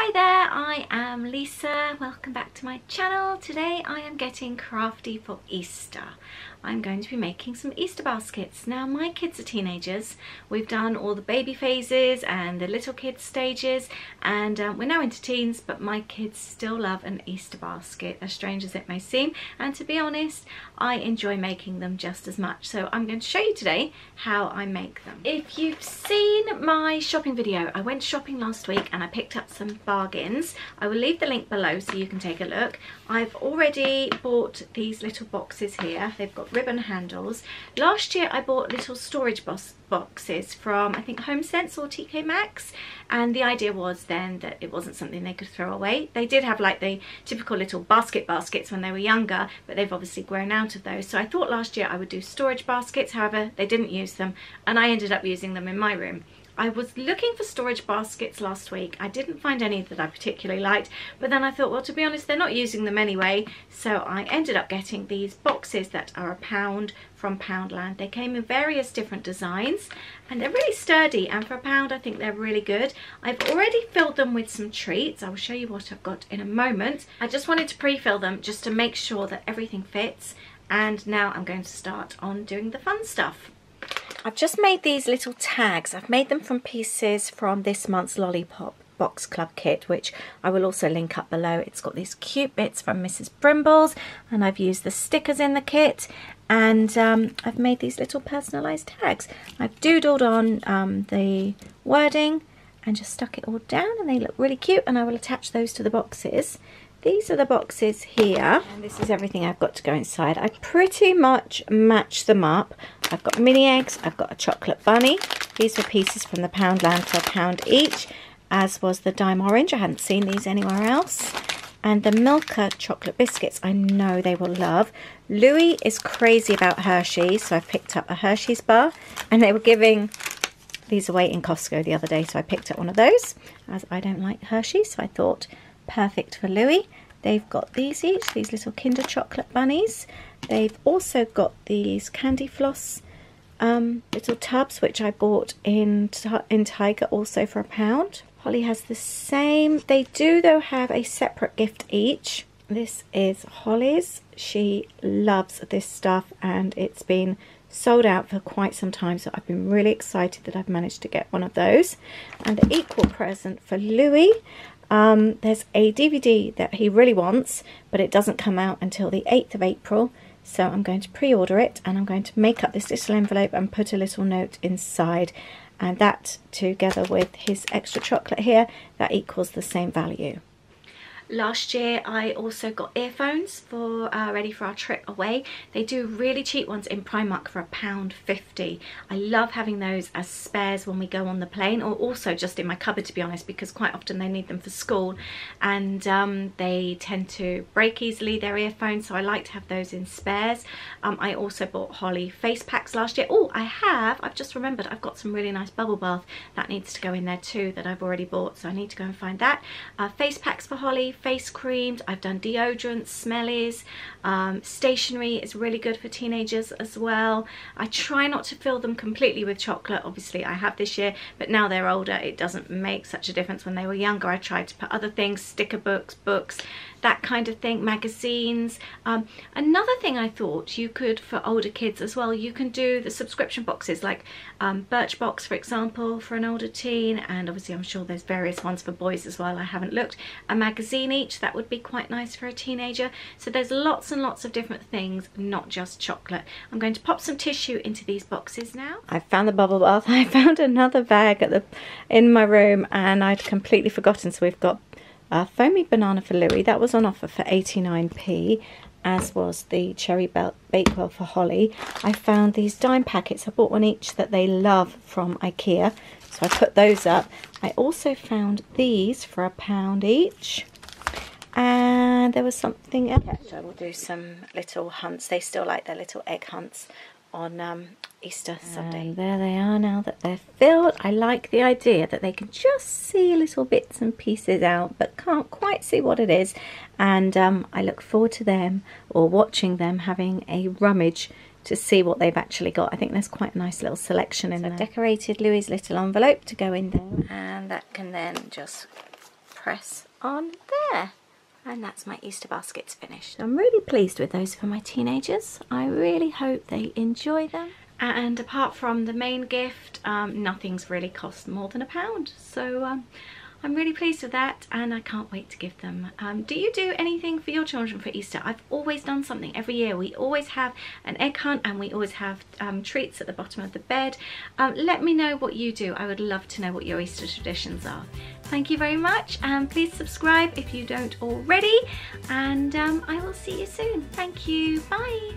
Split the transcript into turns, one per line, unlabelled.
Hi there, I am Lisa. Welcome back to my channel. Today I am getting crafty for Easter. I'm going to be making some Easter baskets. Now my kids are teenagers. We've done all the baby phases and the little kids stages, and we're now into teens, but my kids still love an Easter basket, as strange as it may seem, and to be honest, I enjoy making them just as much. So I'm going to show you today how I make them. If you've seen my shopping video, I went shopping last week and I picked up some bargains. I will leave the link below so you can take a look. I've already bought these little boxes here. They've got ribbon handles. Last year I bought little storage boxes from, I think, HomeSense or TK Maxx, and the idea was then that it wasn't something they could throw away. They did have like the typical little baskets when they were younger, but they've obviously grown out of those. So I thought last year I would do storage baskets. However, they didn't use them and I ended up using them in my room. I was looking for storage baskets last week. I didn't find any that I particularly liked, but then I thought, well, to be honest, they're not using them anyway. So I ended up getting these boxes that are £1 from Poundland. They came in various different designs and they're really sturdy, and for £1 I think they're really good. I've already filled them with some treats. I will show you what I've got in a moment. I just wanted to pre-fill them just to make sure that everything fits, and now I'm going to start on doing the fun stuff. I've just made these little tags. I've made them from pieces from this month's Lollipop Box Club kit, which I will also link up below. It's got these cute bits from Mrs. Brimble's, and I've used the stickers in the kit, and I've made these little personalised tags. I've doodled on the wording and just stuck it all down, and they look really cute, and I will attach those to the boxes. These are the boxes here, and this is everything I've got to go inside. I pretty much match them up. I've got mini eggs, I've got a chocolate bunny. These were pieces from the Poundland for £1 each, as was the Dime Orange. I hadn't seen these anywhere else. And the Milka chocolate biscuits, I know they will love. Louis is crazy about Hershey's, so I picked up a Hershey's bar, and they were giving these away in Costco the other day, so I picked up one of those, as I don't like Hershey's, so I thought perfect for Louis. They've got these each, these little Kinder chocolate bunnies. They've also got these candy floss little tubs, which I bought in Tiger also for £1. Holly has the same. They do though have a separate gift each. This is Holly's. She loves this stuff and it's been sold out for quite some time, so I've been really excited that I've managed to get one of those. And the equal present for Louis, there's a DVD that he really wants, but it doesn't come out until the 8th of April, so I'm going to pre-order it, and I'm going to make up this little envelope and put a little note inside, and that together with his extra chocolate here, that equals the same value. Last year I also got earphones for ready for our trip away. They do really cheap ones in Primark for £1.50. I love having those as spares when we go on the plane, or also just in my cupboard, to be honest, because quite often they need them for school, and they tend to break easily, their earphones, so I like to have those in spares. I also bought Holly face packs last year. Oh, I've just remembered I've got some really nice bubble bath that needs to go in there too that I've already bought, so I need to go and find that. Face packs for Holly, face creams, I've done deodorants, smellies, stationery is really good for teenagers as well. I try not to fill them completely with chocolate, obviously I have this year, but now they're older it doesn't make such a difference. When they were younger I tried to put other things, sticker books, that kind of thing, magazines. Another thing I thought you could for older kids as well, you can do the subscription boxes, like Birchbox for example for an older teen, and obviously I'm sure there's various ones for boys as well, I haven't looked. A magazine each, that would be quite nice for a teenager. So there's lots and lots of different things, not just chocolate. I'm going to pop some tissue into these boxes now. I found the bubble bath. I found another bag in my room and I'd completely forgotten, so we've got foamy banana for Louis, that was on offer for 89p, as was the cherry bakewell for Holly. I found these dime packets, I bought one each, that they love from IKEA, so I put those up. I also found these for £1 each, and there was something else. I will do some little hunts. They still like their little egg hunts on Easter Sunday. And there they are now that they're filled. I like the idea that they can just see little bits and pieces out but can't quite see what it is, and I look forward to them, or watching them, having a rummage to see what they've actually got. I think there's quite a nice little selection in there. I've decorated Louis' little envelope to go in there, and that can then just press on there. And that's my Easter baskets finished. I'm really pleased with those for my teenagers. I really hope they enjoy them. And apart from the main gift, nothing's really cost more than £1. So I'm really pleased with that, and I can't wait to give them. Do you do anything for your children for Easter? I've always done something every year. We always have an egg hunt, and we always have treats at the bottom of the bed. Let me know what you do. I would love to know what your Easter traditions are. Thank you very much, and please subscribe if you don't already, and I will see you soon. Thank you. Bye.